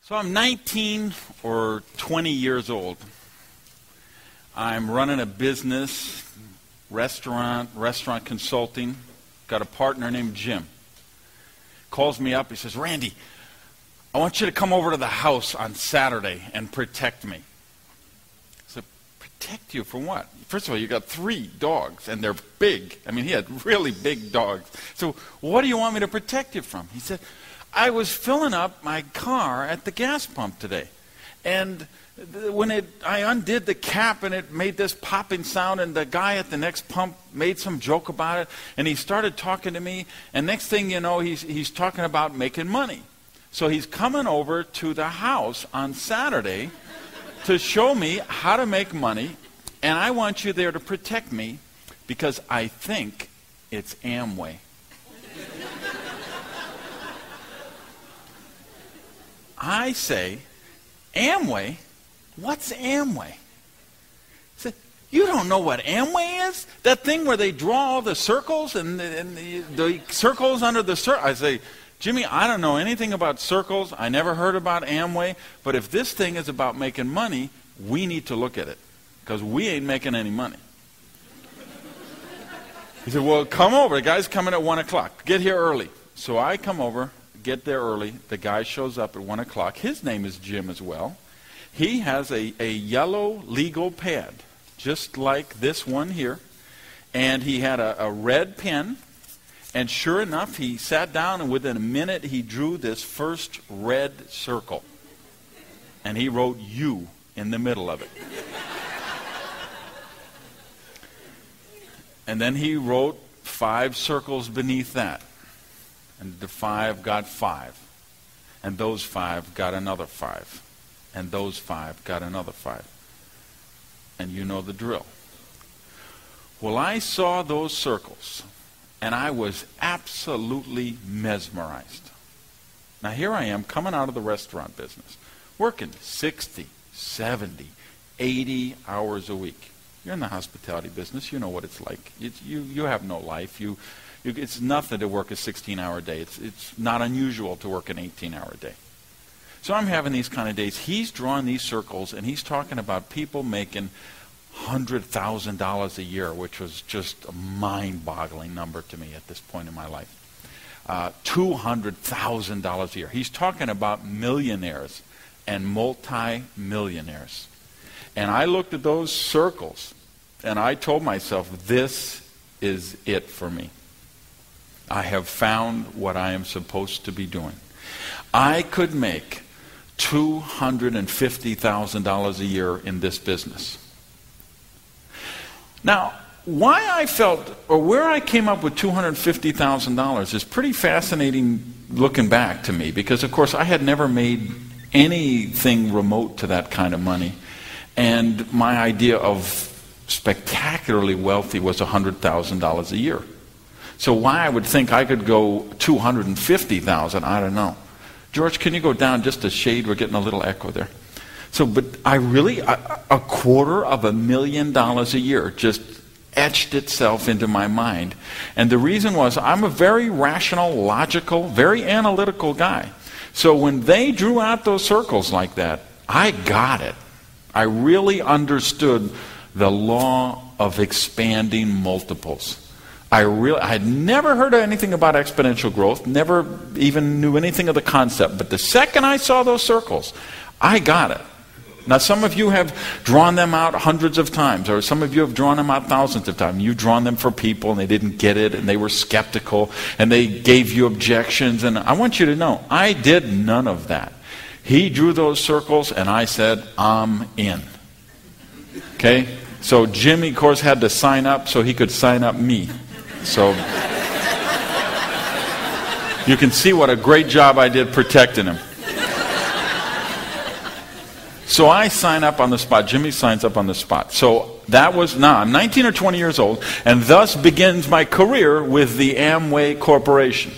So I'm 19 or 20 years old. I'm running a business, restaurant consulting. Got a partner named Jim. Calls me up. He says, Randy, I want you to come over to the house on Saturday and protect me. I said, protect you from what? First of all, you got 3 dogs, and they're big. I mean, he had really big dogs. So what do you want me to protect you from? He said, I was filling up my car at the gas pump today, and when I undid the cap and it made this popping sound, and the guy at the next pump made some joke about it, and he started talking to me, and next thing you know, he's talking about making money. So he's coming over to the house on Saturday to show me how to make money, and I want you there to protect me because I think it's Amway. I say, Amway? What's Amway? I said, you don't know what Amway is? That thing where they draw all the circles and the circles under the circle. I say, Jimmy, I don't know anything about circles. I never heard about Amway. But if this thing is about making money, we need to look at it because we ain't making any money. He said, well, come over. The guy's coming at 1 o'clock. Get here early. So I come over. Get there early. The guy shows up at 1 o'clock. His name is Jim as well. He has a yellow legal pad, just like this one here. And he had a red pen. And sure enough, he sat down, and within a minute, he drew this first red circle. And he wrote "you" in the middle of it. And then he wrote 5 circles beneath that. And the 5 got 5. And those 5 got another 5. And those 5 got another 5. And you know the drill. Well, I saw those circles, and I was absolutely mesmerized. Now here I am coming out of the restaurant business, working 60, 70, 80 hours a week. You're in the hospitality business. You know what it's like. You have no life. It's nothing to work a 16-hour day. It's not unusual to work an 18-hour day. So I'm having these kind of days. He's drawing these circles, and he's talking about people making $100,000 a year, which was just a mind-boggling number to me at this point in my life. $200,000 a year. He's talking about millionaires and multi-millionaires. And I looked at those circles, and I told myself, this is it for me. I have found what I am supposed to be doing. I could make $250,000 a year in this business. Now, why I felt, or where I came up with $250,000 is pretty fascinating looking back to me, because of course I had never made anything remote to that kind of money. And my idea of spectacularly wealthy was $100,000 a year. So why I would think I could go $250,000, I don't know. George, can you go down just a shade? We're getting a little echo there. So, but I really, $250,000 a year just etched itself into my mind. And the reason was I'm a very rational, logical, very analytical guy. So when they drew out those circles like that, I got it. I really understood the law of expanding multiples. I had never heard of anything about exponential growth, never even knew anything of the concept. But the second I saw those circles, I got it. Now, some of you have drawn them out hundreds of times, or some of you have drawn them out thousands of times. You've drawn them for people, and they didn't get it, and they were skeptical, and they gave you objections. And I want you to know, I did none of that. He drew those circles, and I said, I'm in. Okay? So Jimmy, of course, had to sign up so he could sign up me. So you can see what a great job I did protecting him. So I sign up on the spot. Jimmy signs up on the spot. So that was, now I'm 19 or 20 years old, and thus begins my career with the Amway Corporation.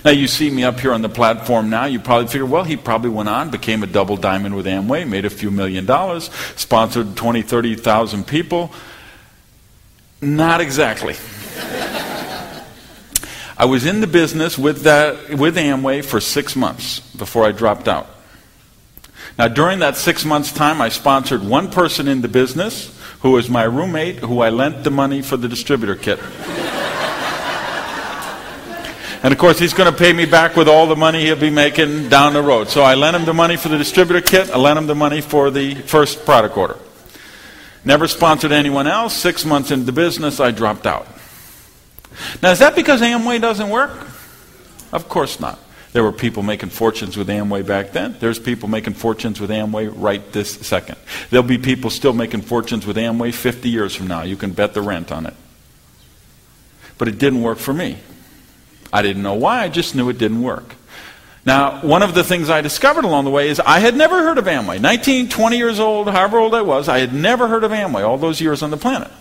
Now you see me up here on the platform now, you probably figure, well, he probably went on, became a double diamond with Amway, made a few $1 million, sponsored 20, 30,000 people. Not exactly. I was in the business with Amway for 6 months before I dropped out. Now, during that 6 months' time, I sponsored one person in the business who was my roommate, who I lent the money for the distributor kit. And of course, he's going to pay me back with all the money he'll be making down the road. So I lent him the money for the distributor kit. I lent him the money for the first product order. Never sponsored anyone else. 6 months into the business, I dropped out. Now, is that because Amway doesn't work? Of course not. There were people making fortunes with Amway back then. There's people making fortunes with Amway right this second. There'll be people still making fortunes with Amway 50 years from now. You can bet the rent on it. But it didn't work for me. I didn't know why, I just knew it didn't work. Now, one of the things I discovered along the way is I had never heard of Amway. 19, 20 years old, however old I was, I had never heard of Amway all those years on the planet.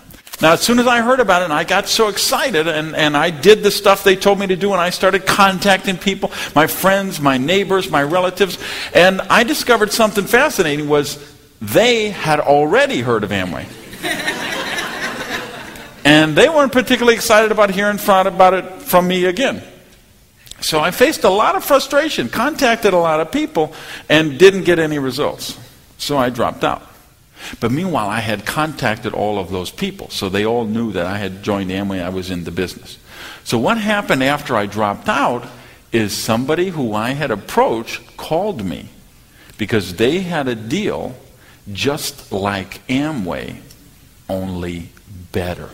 Now, as soon as I heard about it, and I got so excited, and I did the stuff they told me to do, and I started contacting people, my friends, my neighbors, my relatives, and I discovered something fascinating was they had already heard of Amway. And they weren't particularly excited about hearing about it from me again. So I faced a lot of frustration, contacted a lot of people, and didn't get any results. So I dropped out. But meanwhile, I had contacted all of those people, so they all knew that I had joined Amway, I was in the business. So what happened after I dropped out is somebody who I had approached called me because they had a deal just like Amway, only better.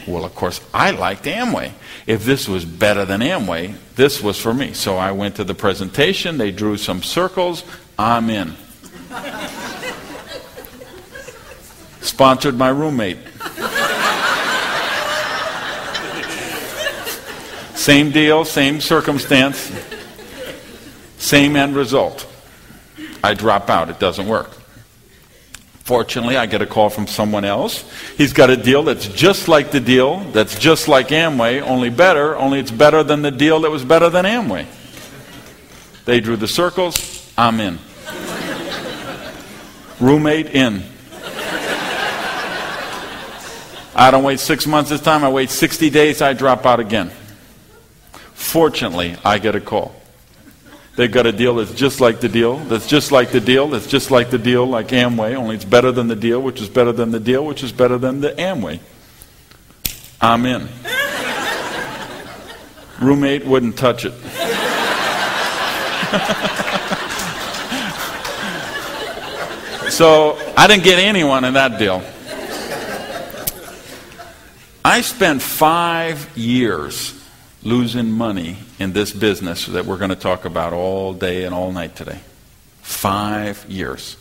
Well, of course, I liked Amway. If this was better than Amway, this was for me. So I went to the presentation, they drew some circles, I'm in. Sponsored my roommate. Same deal, same circumstance, same end result. I drop out, it doesn't work. Fortunately, I get a call from someone else. He's got a deal that's just like the deal, that's just like Amway, only better, only it's better than the deal that was better than Amway. They drew the circles, I'm in. Roommate in. I don't wait 6 months this time, I wait 60 days, I drop out again. Fortunately, I get a call. They've got a deal that's just like the deal, that's just like the deal, that's just like the deal, like Amway, only it's better than the deal, which is better than the deal, which is better than the Amway. I'm in. Roommate wouldn't touch it. So I didn't get anyone in that deal. I spent 5 years losing money in this business that we're going to talk about all day and all night today. 5 years.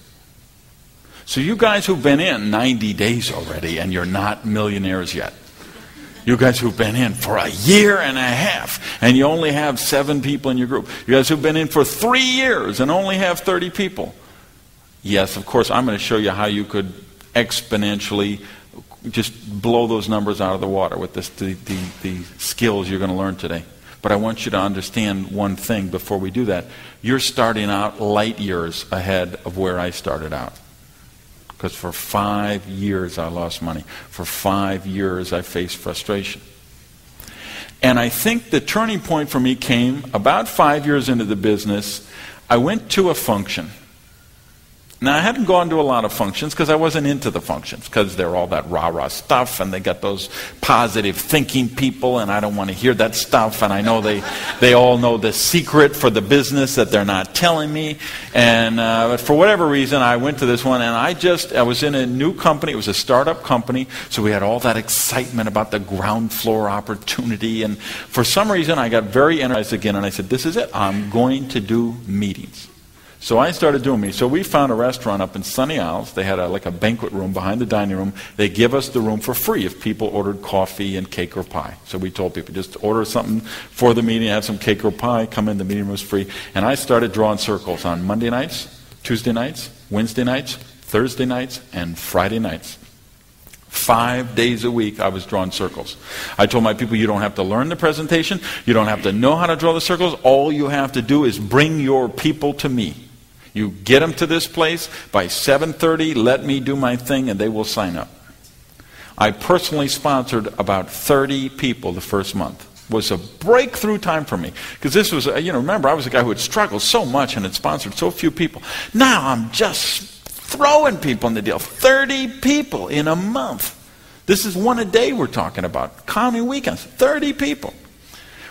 So you guys who've been in 90 days already and you're not millionaires yet. You guys who've been in for a year and a half and you only have 7 people in your group. You guys who've been in for 3 years and only have 30 people. Yes, of course, I'm going to show you how you could exponentially just blow those numbers out of the water with the skills you're going to learn today. But I want you to understand one thing before we do that. You're starting out light years ahead of where I started out. Because for 5 years I lost money. For 5 years I faced frustration. And I think the turning point for me came about 5 years into the business. I went to a function. Now, I hadn't gone to a lot of functions because I wasn't into the functions because they're all that rah-rah stuff and they got those positive thinking people and I don't want to hear that stuff and I know they all know the secret for the business that they're not telling me. And but for whatever reason, I went to this one and I was in a new company. It was a startup company, so we had all that excitement about the ground floor opportunity. And for some reason, I got very energized again and I said, this is it. I'm going to do meetings. So I started doing me. So we found a restaurant up in Sunny Isles. They had like a banquet room behind the dining room. They give us the room for free if people ordered coffee and cake or pie. So we told people, just order something for the meeting, have some cake or pie, come in, the meeting room was free. And I started drawing circles on Monday nights, Tuesday nights, Wednesday nights, Thursday nights, and Friday nights. 5 days a week I was drawing circles. I told my people, you don't have to learn the presentation. You don't have to know how to draw the circles. All you have to do is bring your people to me. You get them to this place by 7:30, let me do my thing, and they will sign up. I personally sponsored about 30 people the first month. was a breakthrough time for me. Because this was, remember, I was a guy who had struggled so much and had sponsored so few people. Now I'm just throwing people in the deal. 30 people in a month. This is one a day we're talking about. Counting weekends. 30 people.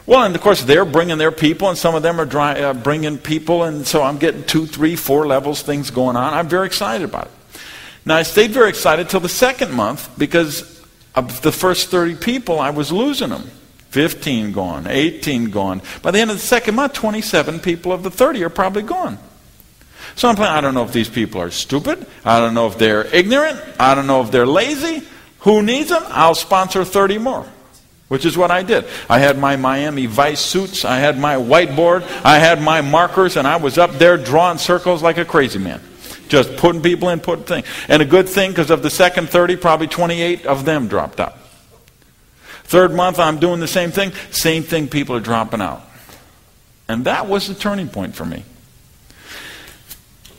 Well, and of course, they're bringing their people, and some of them are bringing people, and so I'm getting 2, 3, 4 levels, things going on. I'm very excited about it. Now, I stayed very excited till the second month, because of the first 30 people, I was losing them. 15 gone, 18 gone. By the end of the second month, 27 people of the 30 are probably gone. So I'm playing, I don't know if these people are stupid. I don't know if they're ignorant. I don't know if they're lazy. Who needs them? I'll sponsor 30 more, which is what I did. I had my Miami Vice suits. I had my whiteboard. I had my markers, and I was up there drawing circles like a crazy man. Just putting people in, putting things. And a good thing, because of the second 30, probably 28 of them dropped out. Third month, I'm doing the same thing. Same thing, people are dropping out. And that was the turning point for me.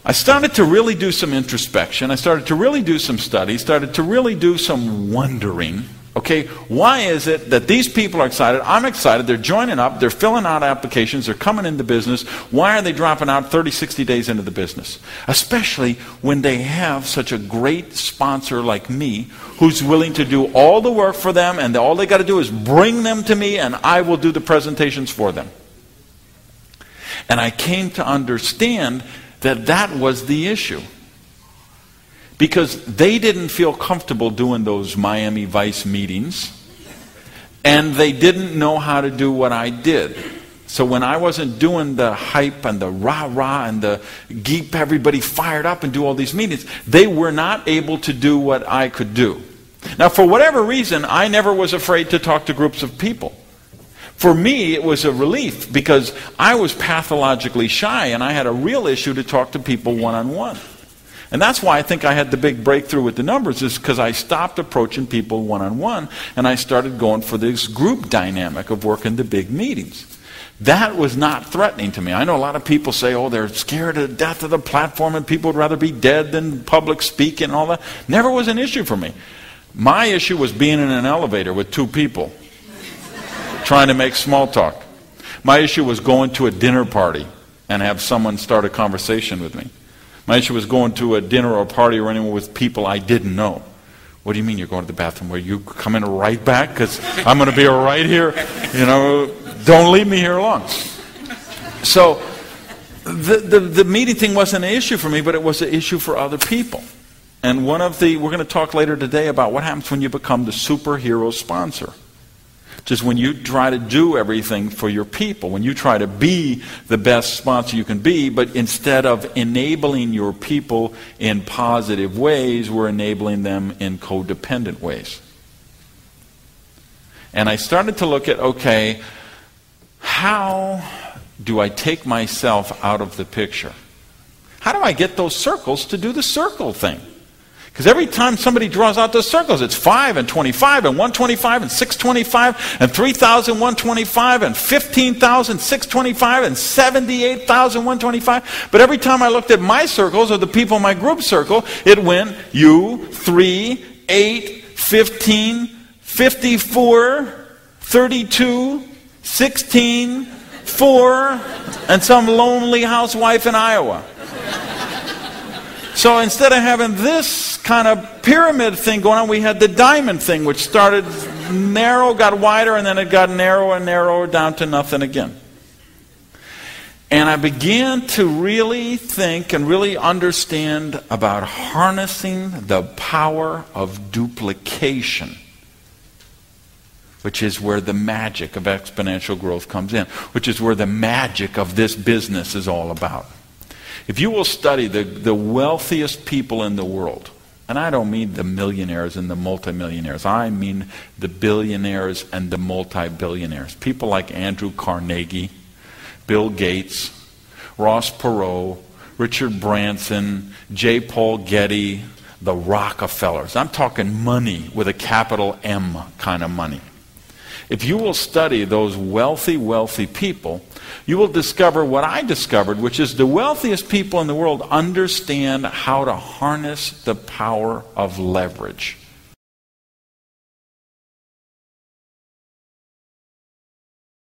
I started to really do some introspection. I started to really do some study. Started to really do some wondering. Okay, why is it that these people are excited? I'm excited. They're joining up. They're filling out applications. They're coming into business. Why are they dropping out 30, 60 days into the business? Especially when they have such a great sponsor like me who's willing to do all the work for them, and all they got to do is bring them to me, and I will do the presentations for them. And I came to understand that that was the issue. Because they didn't feel comfortable doing those Miami Vice meetings, and they didn't know how to do what I did. So when I wasn't doing the hype and the rah-rah and the keep everybody fired up and do all these meetings, they were not able to do what I could do. Now, for whatever reason, I never was afraid to talk to groups of people. For me, it was a relief, because I was pathologically shy, and I had a real issue to talk to people one-on-one. And that's why I think I had the big breakthrough with the numbers, is because I stopped approaching people one-on-one, and I started going for this group dynamic of working the big meetings. That was not threatening to me. I know a lot of people say, oh, they're scared to death of the platform, and people would rather be dead than public speaking and all that. Never was an issue for me. My issue was being in an elevator with 2 people trying to make small talk. My issue was going to a dinner party and have someone start a conversation with me. My issue was going to a dinner or a party or anywhere with people I didn't know. What do you mean you're going to the bathroom? Were you coming right back? Because I'm going to be right here. Don't leave me here long. So the meeting thing wasn't an issue for me, but it was an issue for other people. And we're going to talk later today about what happens when you become the superhero sponsor. Just when you try to do everything for your people, when you try to be the best sponsor you can be, but instead of enabling your people in positive ways, we're enabling them in codependent ways. And I started to look at, okay, how do I take myself out of the picture? How do I get those circles to do the circle thing? Because every time somebody draws out those circles, it's 5 and 25 and 125 and 625 and 3,125 and 15,625 and 78,125. But every time I looked at my circles or the people in my group circle, it went you, 3, 8, 15, 54, 32, 16, 4, and some lonely housewife in Iowa. So instead of having this kind of pyramid thing going on, we had the diamond thing, which started narrow, got wider, and then it got narrower and narrower down to nothing again. And I began to really think and really understand about harnessing the power of duplication, which is where the magic of exponential growth comes in, which is where the magic of this business is all about. If you will study the wealthiest people in the world, and I don't mean the millionaires and the multimillionaires, I mean the billionaires and the multi-billionaires. People like Andrew Carnegie, Bill Gates, Ross Perot, Richard Branson, J. Paul Getty, the Rockefellers. I'm talking money with a capital M kind of money. If you will study those wealthy, wealthy people, you will discover what I discovered, which is the wealthiest people in the world understand how to harness the power of leverage.